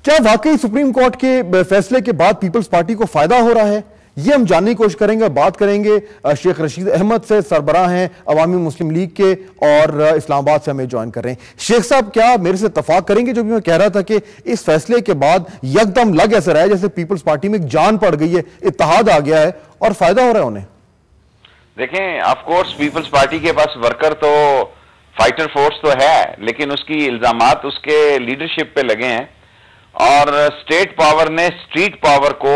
क्या वाकई supreme court के फैसले के बाद पीपल्स पार्टी को फायदा हो रहा है? ये हम जानने की कोशिश करेंगे। बात करेंगे शेख रशीद अहमद से, सरबराह हैं अवामी मुस्लिम लीग के और इस्लामाबाद से हमें ज्वाइन कर रहे हैं। शेख साहब, क्या मेरे से इत्तफाक करेंगे जो भी मैं कह रहा था कि इस फैसले के बाद यकदम लग ऐसा रहा है जैसे पीपल्स पार्टी में एक जान पड़ गई है, इत्तेहाद आ गया है और फायदा हो रहा है उन्हें? देखें, ऑफ कोर्स पीपल्स पार्टी के पास वर्कर तो फाइटर फोर्स तो है, लेकिन उसकी इल्जामात उसके लीडरशिप पे लगे हैं और स्टेट पावर ने स्ट्रीट पावर को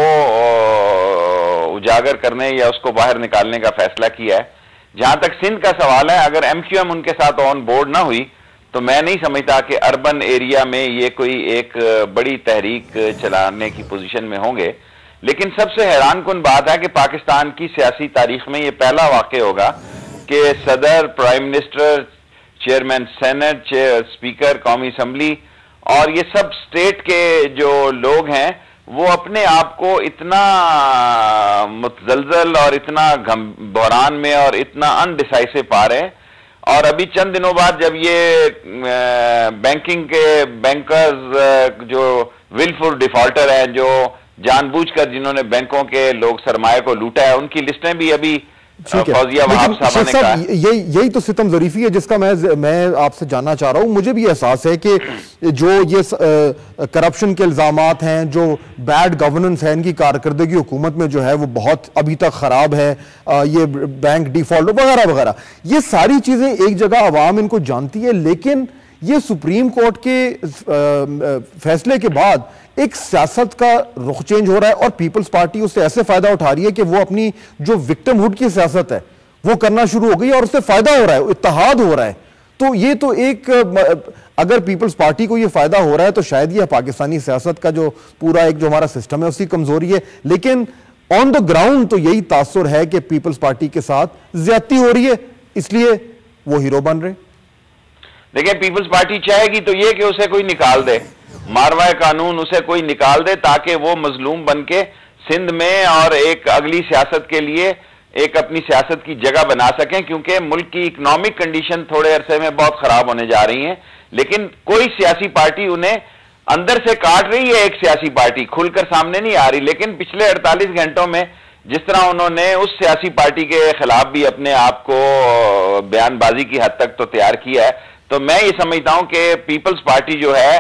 उजागर करने या उसको बाहर निकालने का फैसला किया है। जहां तक सिंध का सवाल है, अगर एमक्यूएम उनके साथ ऑन बोर्ड ना हुई तो मैं नहीं समझता कि अर्बन एरिया में ये कोई एक बड़ी तहरीक चलाने की पोजीशन में होंगे। लेकिन सबसे हैरानकुन बात है कि पाकिस्तान की सियासी तारीख में ये पहला वाक़या होगा कि सदर, prime minister, chairman senate, speaker कौमी असम्बली और ये सब स्टेट के जो लोग हैं वो अपने आप को इतना मुतजलजल और इतना बहरान में और इतना अनडिसाइसिव पा रहे हैं। और अभी चंद दिनों बाद जब ये बैंकिंग के बैंकर्स जो विलफुल डिफॉल्टर हैं, जो जानबूझकर जिन्होंने बैंकों के लोग सरमाए को लूटा है, उनकी लिस्टें भी अभी फौजिया वहाब साहब ने कहा। यही तो सितम ज़रीफी है जिसका मैं आपसे जानना चाह रहा हूं। मुझे भी एहसास है कि जो ये करप्शन के इल्जामात हैं, जो बैड गवर्नेंस है, इनकी कारकर्दगी हुकूमत में जो है वो बहुत अभी तक खराब है, ये बैंक डिफॉल्ट वगैरह वगैरह, ये सारी चीजें एक जगह अवाम इनको जानती है। लेकिन ये सुप्रीम कोर्ट के फैसले के बाद एक सियासत का रुख चेंज हो रहा है और पीपल्स पार्टी उससे ऐसे फायदा उठा रही है कि वो अपनी जो विक्टिमहुड की सियासत है वो करना शुरू हो गई और उससे फायदा हो रहा है, इत्तेहाद हो रहा है। तो ये तो एक, अगर पीपल्स पार्टी को ये फायदा हो रहा है तो शायद ये पाकिस्तानी सियासत का जो पूरा एक जो हमारा सिस्टम है उसकी कमजोरी है। लेकिन ऑन द ग्राउंड तो यही तासुर है कि पीपल्स पार्टी के साथ ज्यादती हो रही है, इसलिए वो हीरो बन रहे। देखिए, पीपल्स पार्टी चाहेगी तो ये कि उसे कोई निकाल दे, मारवाए कानून उसे कोई निकाल दे ताकि वो मजलूम बन के सिंध में और एक अगली सियासत के लिए एक अपनी सियासत की जगह बना सकें, क्योंकि मुल्क की इकोनॉमिक कंडीशन थोड़े अरसे में बहुत खराब होने जा रही है। लेकिन कोई सियासी पार्टी उन्हें अंदर से काट रही है, एक सियासी पार्टी खुलकर सामने नहीं आ रही। लेकिन पिछले 48 घंटों में जिस तरह उन्होंने उस सियासी पार्टी के खिलाफ भी अपने आप को बयानबाजी की हद तक तो तैयार किया है, तो मैं ये समझता हूं कि पीपल्स पार्टी जो है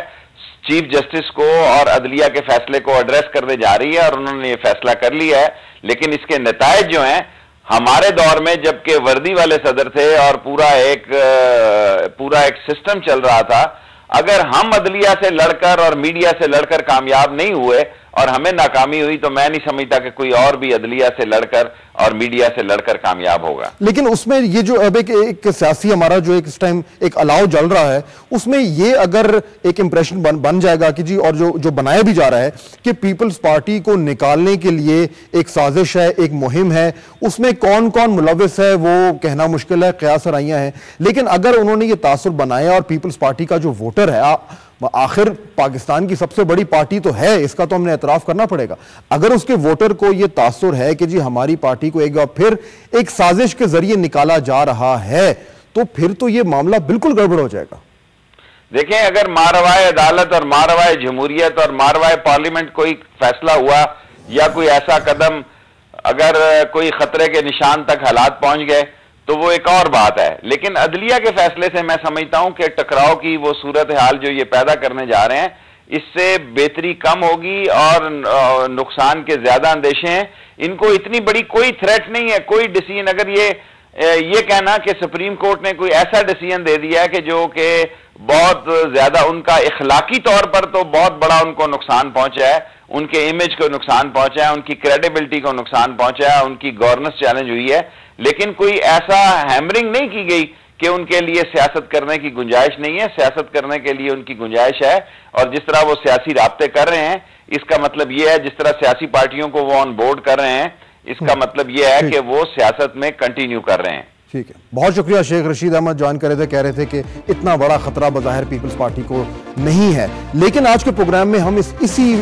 चीफ जस्टिस को और अदलिया के फैसले को एड्रेस करने जा रही है और उन्होंने ये फैसला कर लिया है। लेकिन इसके नतायज जो हैं, हमारे दौर में जबकि वर्दी वाले सदर थे और पूरा एक सिस्टम चल रहा था, अगर हम अदलिया से लड़कर और मीडिया से लड़कर कामयाब नहीं हुए और हमें नाकामी हुई, तो मैं नहीं समझता कि कोई और भी अदलिया से लड़कर और मीडिया से लड़कर कामयाब होगा। लेकिन उसमें ये जो अब एक सियासी हमारा जो एक इस टाइम एक अलाव चल रहा है, उसमें ये अगर एक इंप्रेशन बन जाएगा कि जी, और जो बनाया भी जा रहा है कि पीपल्स पार्टी को निकालने के लिए एक साजिश है, एक मुहिम है, उसमें कौन कौन मुलविस है वो कहना मुश्किल है, क़यास राइयां हैं। लेकिन अगर उन्होंने ये तासुर बनाया और पीपल्स पार्टी का जो वोटर है, आखिर पाकिस्तान की सबसे बड़ी पार्टी तो है, इसका तो हमने एतराफ करना पड़ेगा, अगर उसके वोटर को यह तासुर है कि जी हमारी पार्टी को एक बार फिर एक साजिश के जरिए निकाला जा रहा है, तो फिर तो यह मामला बिल्कुल गड़बड़ हो जाएगा। देखें, अगर मारवाए अदालत और मारवाए जमहूरियत और मारवाए पार्लियामेंट कोई फैसला हुआ या कोई ऐसा कदम, अगर कोई खतरे के निशान तक हालात पहुंच गए तो वो एक और बात है। लेकिन अदलिया के फैसले से मैं समझता हूं कि टकराव की वो सूरत हाल जो ये पैदा करने जा रहे हैं, इससे बेहतरी कम होगी और नुकसान के ज्यादा अंदेशे हैं। इनको इतनी बड़ी कोई थ्रेट नहीं है, कोई डिसीजन, अगर ये कहना कि सुप्रीम कोर्ट ने कोई ऐसा डिसीजन दे दिया है कि जो कि बहुत ज्यादा उनका इखलाकी तौर पर तो बहुत बड़ा उनको नुकसान पहुंचा है, उनके इमेज को नुकसान पहुंचा है, उनकी क्रेडिबिलिटी को नुकसान पहुंचा है, उनकी गवर्नेंस चैलेंज हुई है, लेकिन कोई ऐसा हैमरिंग नहीं की गई कि उनके लिए सियासत करने की गुंजाइश नहीं है। सियासत करने के लिए उनकी गुंजाइश है और जिस तरह वो सियासी राब्ते कर रहे हैं, इसका मतलब ये है, जिस तरह सियासी पार्टियों को वो ऑन बोर्ड कर रहे हैं, इसका मतलब ये है कि वो सियासत में कंटिन्यू कर रहे हैं। ठीक है, बहुत शुक्रिया। शेख रशीद अहमद ज्वाइन कर रहे थे, कह रहे थे कि इतना बड़ा खतरा बज़ाहिर पीपल्स पार्टी को नहीं है। लेकिन आज के प्रोग्राम में हम इसी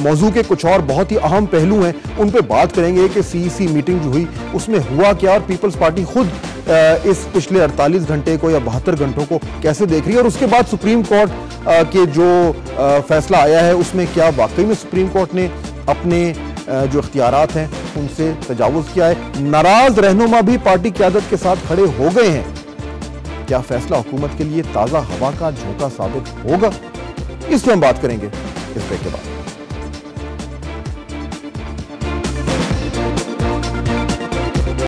मौजू के कुछ और बहुत ही अहम पहलू हैं उन पे बात करेंगे कि सीईसी मीटिंग जो हुई उसमें हुआ क्या और पीपल्स पार्टी खुद इस पिछले 48 घंटे को या 72 घंटों को कैसे देख रही है, और उसके बाद सुप्रीम कोर्ट के जो फैसला आया है उसमें क्या वाकई में सुप्रीम कोर्ट ने अपने जो इख्तियारात हैं उनसे तजावुज़ किया है? नाराज रहनुमा भी पार्टी क़यादत के साथ खड़े हो गए हैं। क्या फैसला हुकूमत के लिए ताज़ा हवा का झोंका साबित होगा? इस पर हम बात करेंगे इस ब्रेक के बाद।